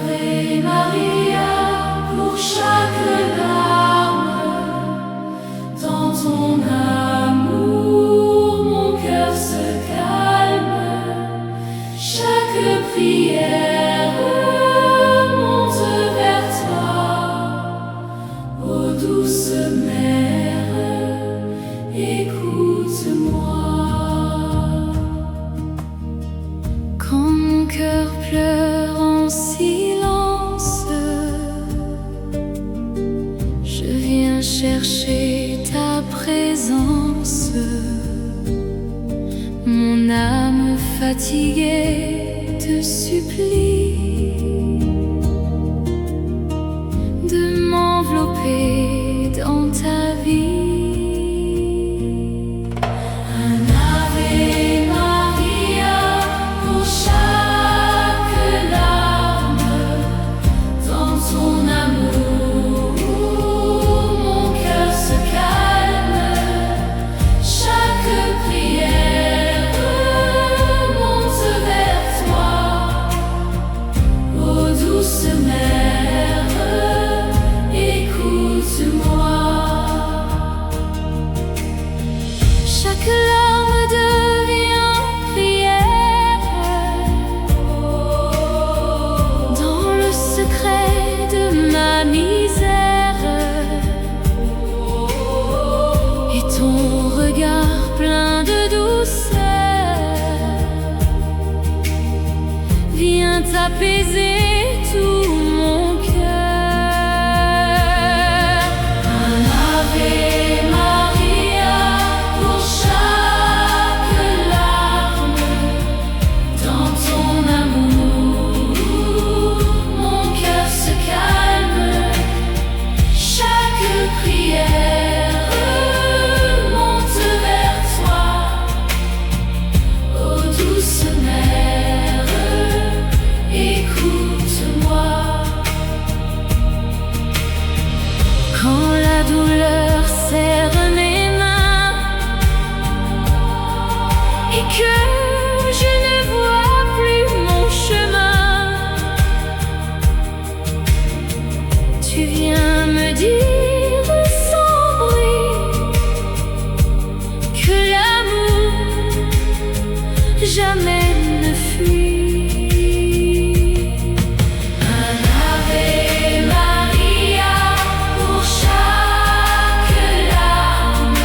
Ave Maria, pour chaque larme, dans ton amour, mon cœur se calme. Chaque prière monte vers toi, ô douce mère, écoute-moi. Quand mon cœur pleure en silence, je viens chercher ta présence. Mon âme fatiguée te supplie de m'envelopper dans ta vie. Un Ave Maria pour chaque larme, dans ton amour, mon cœur se calme. Chaque prière monte vers toi, ô douce mère, écoute-moi. Chaque larme devient prière dans le secret de ma misère, et ton regard plein de douceur vient apaiser tout mon cœur. Un Ave Maria pour chaque larme, dans ton amour, mon cœur se calme. Chaque prière monte vers toi, ô douce mère, écoute-moi. Quand la douleur serre mes mains et que je ne vois plus mon chemin, tu viens me dire sans bruit que l'amour jamais ne fuit. Un Ave Maria pour chaque larme,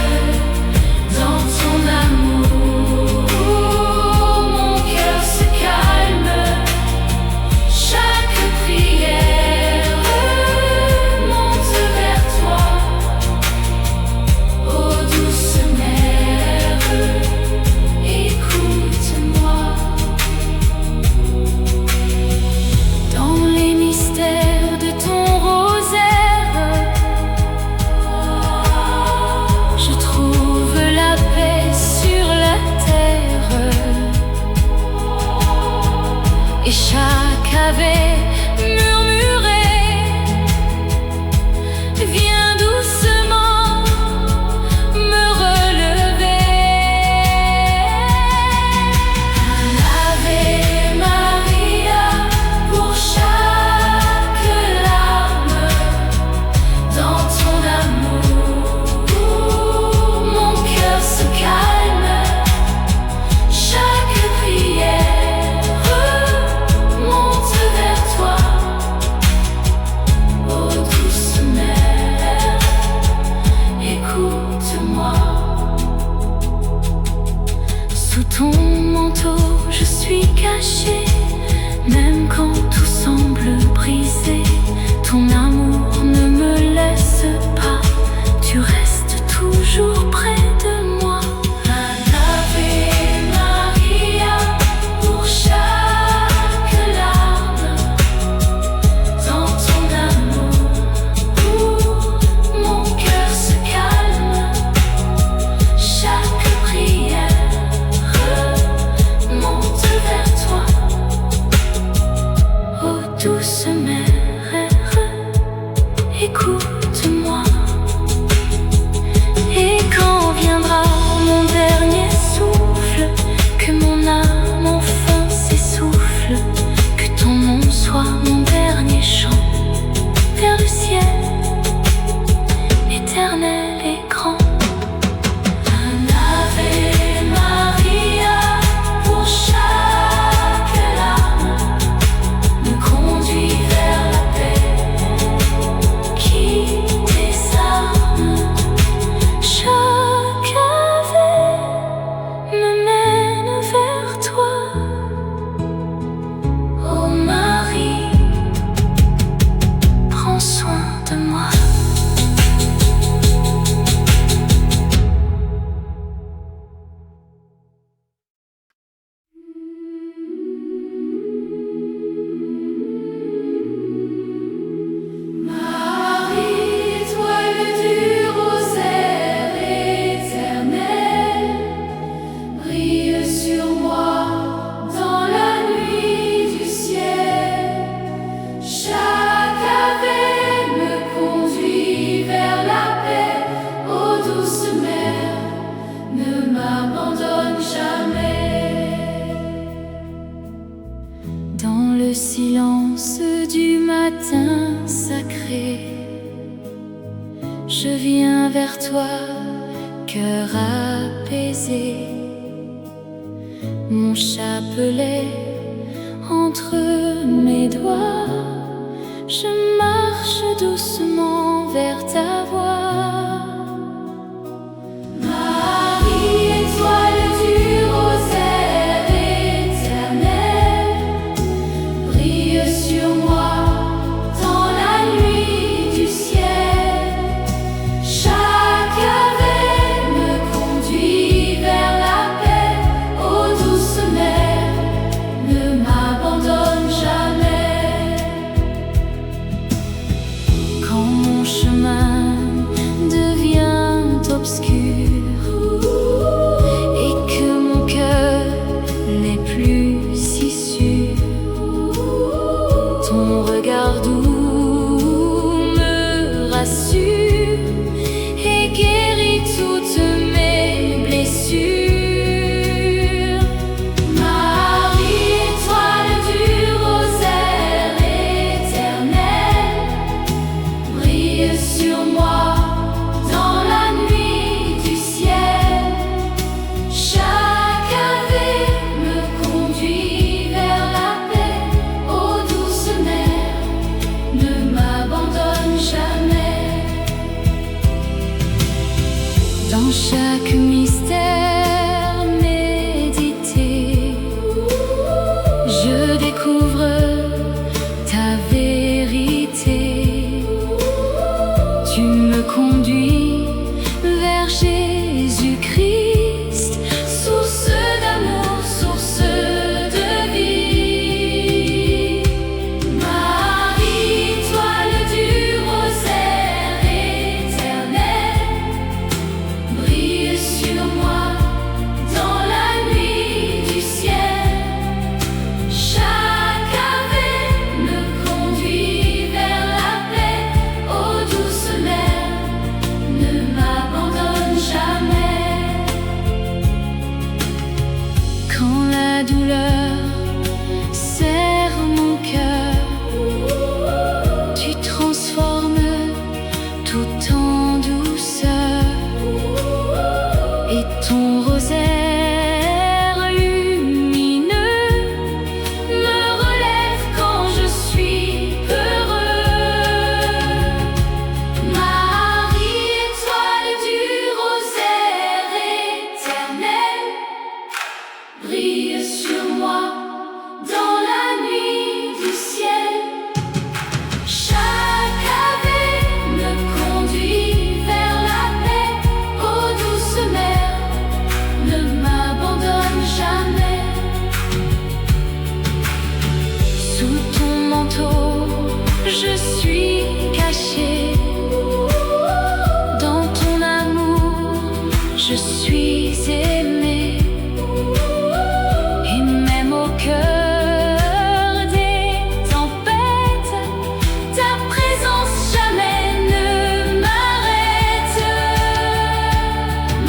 dans ton amour, mon cœur se calme. Chaque prière monte vers toi, ô douce mère, écoute-moi. Dans les mystères de ton rosaire, je trouve la paix sur la terre, et chaque Ave murmuré vient doucement me relever. Un Ave Maria pour chaque larme, dans ton amour, mon cœur se calme. Chaque prière monte vers toi, ô douce mère, écoute-moi. Sous ton manteau je suis cachée, même quand tout semble brisé. Ton amour ne me laisse pas, tu restes toujours près de moi. Un Ave Maria pour chaque larme, dans ton amour, mon cœur se calme. Chaque prière monte vers toi, ô douce mère, écoute-moi. silence du matin sacré, je viens vers toi, cœur apaisé, mon chapelet entre mes doigts, je marche doucement vers ta voix. Marie, étoile du rosaire éternel, brille sur moi dans la nuit du ciel. Chaque ave me conduit vers la paix, ô douce mère, ne m'abandonne jamais. Quand mon chemin devient obscur et que mon cœur n'est plus si sûr, ton regard doux me rassure et guérit toutes mes blessures. Marie, étoile du rosaire éternel, brille sur moi dans la nuit du ciel. Chaque ave me conduit vers la paix, ô douce mère, ne m'abandonne jamais. Dans chaque mystère médité, je découvre ta vérité. Tu me conduis vers Jésus-Christ, source d'amour, source de vie. Marie, étoile du rosaire éternel, brille sur moi dans la nuit du ciel. Chaque ave me conduit vers la paix, ô douce mère, ne m'abandonne jamais. Quand la douleur serre mon cœur, tu transformes tout en douceur, et ton rosaire lumineux me relève quand je suis heureux. Marie, étoile du rosaire éternel, brille sur moi dans la nuit du ciel. Chaque ave me conduit vers la paix, ô douce mère, ne m'abandonne jamais. Sous ton manteau, je suis caché. Dans ton amour, je suis aimé. Et même au cœur des tempêtes, ta présence jamais ne m'arrête.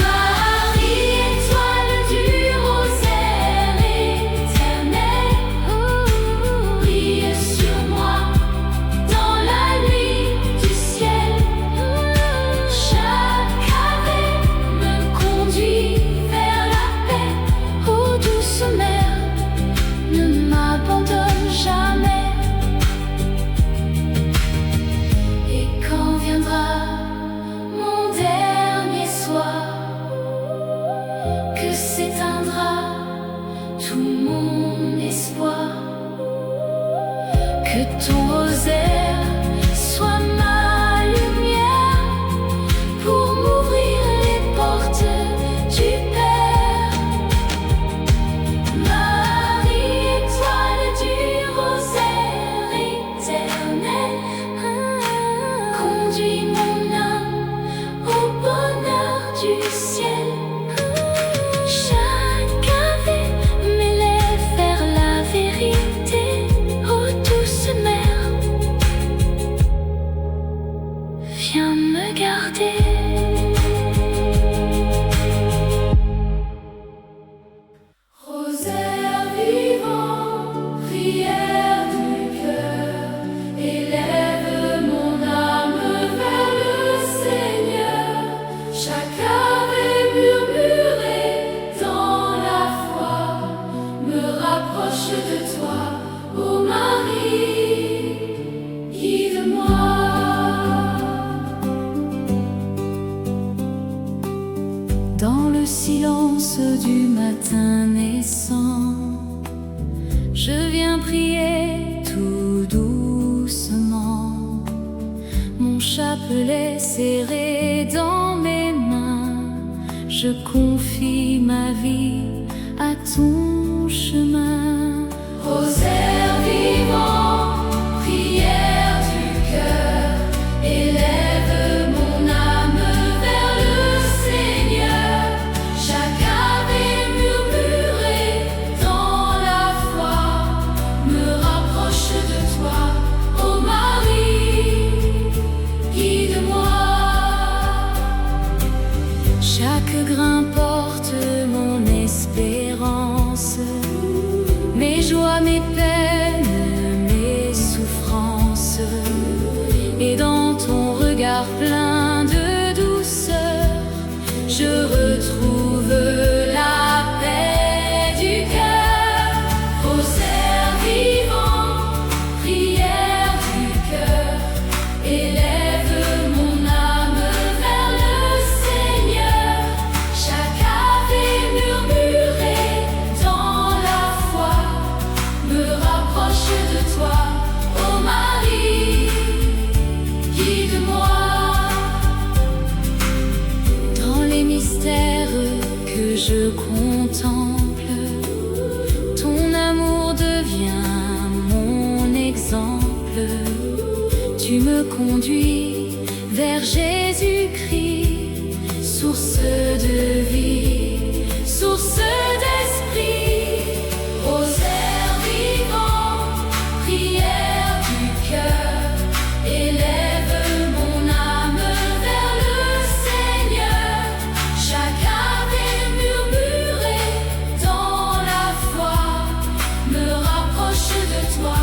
Marie, étoile du rosaire éternel, brille sur moi dans la nuit du ciel. Chaque ave me conduit vers la paix, ô douce mère, ne m'abandonne jamais. Et quand viendra mon dernier soir, que s'éteindra tout mon espoir, que ton rosaire soit ma lumière pour m'ouvrir les portes du Père. Marie, étoile du rosaire éternel, conduis mon âme au bonheur du ciel. Chaque ave m'élève vers la vérité, ô douce mère, rapproche de toi, ô Marie, guide-moi. Dans le silence du matin naissant, je viens prier tout doucement, mon chapelet serré dans mes mains. Je confie ma vie à ton chemin. Rosaire vivant, prière du cœur, élève mon âme vers le Seigneur. Chaque ave murmuré dans la foi me rapproche de toi, ô Marie, guide-moi. Chaque grain porte mon espérance, mes joies, mes peines, mes souffrances. Et dans ton regard plein de douceur, je retrouve la paix du cœur. Rosaire vivant, prière du cœur, élève mon âme vers le Seigneur. Chaque ave murmuré dans la foi me rapproche de toi, ô Marie, guide-moi. Dans les mystères que je contemple, ton amour devient mon exemple. Tu me conduis vers Jésus-Christ, source de vie, source d'esprit. Rosaire vivant, prière du cœur, élève mon âme vers le Seigneur. Chaque ave murmuré dans la foi me rapproche de toi,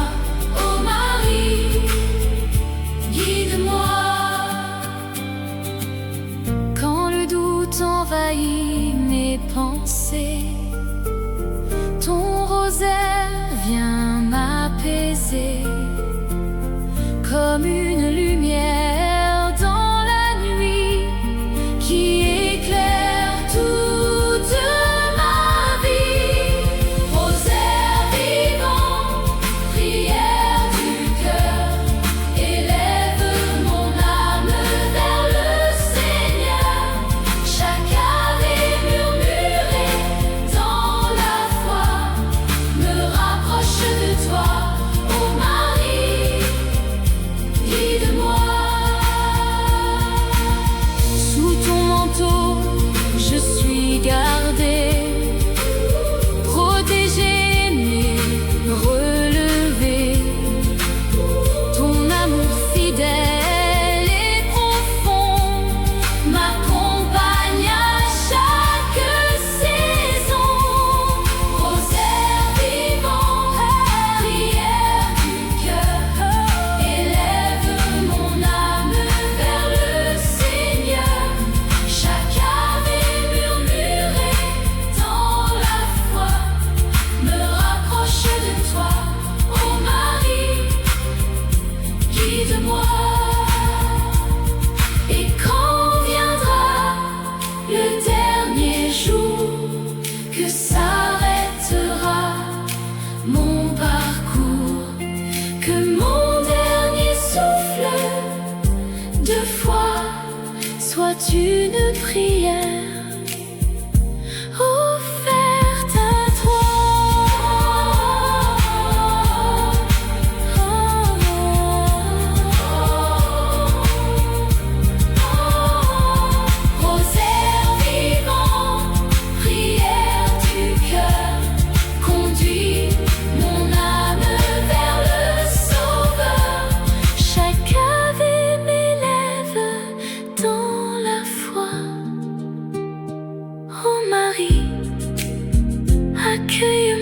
ô Marie, guide-moi. Quand le doute envahit mes pensées, ton rosaire vient m'apaiser, comme une lumière dans la nuit qui éclaire toute ma vie. Rosaire vivant, prière du cœur, élève mon âme vers le Seigneur. Chaque ave murmuré dans la foi me rapproche de toi, ô Marie, guide-moi. Sous ton manteau, je suis gardée, protégée, aimée, relevée. Ton amour fidèle et profond m'accompagne à chaque saison. Rosaire vivant, prière du cœur, élève mon âme vers le Seigneur. Chaque ave murmuré dans la foi me rapproche de toi, ô Marie, guide-moi. Et quand viendra le dernier jour que s'arrêtera mon parcours, que mon dernier souffle de foi soit une prière offerte à toi. Rosaire vivant, prière du cœur, conduis mon âme vers le Sauveur. Chaque ave m'élève dans la foi, ô Marie, accueille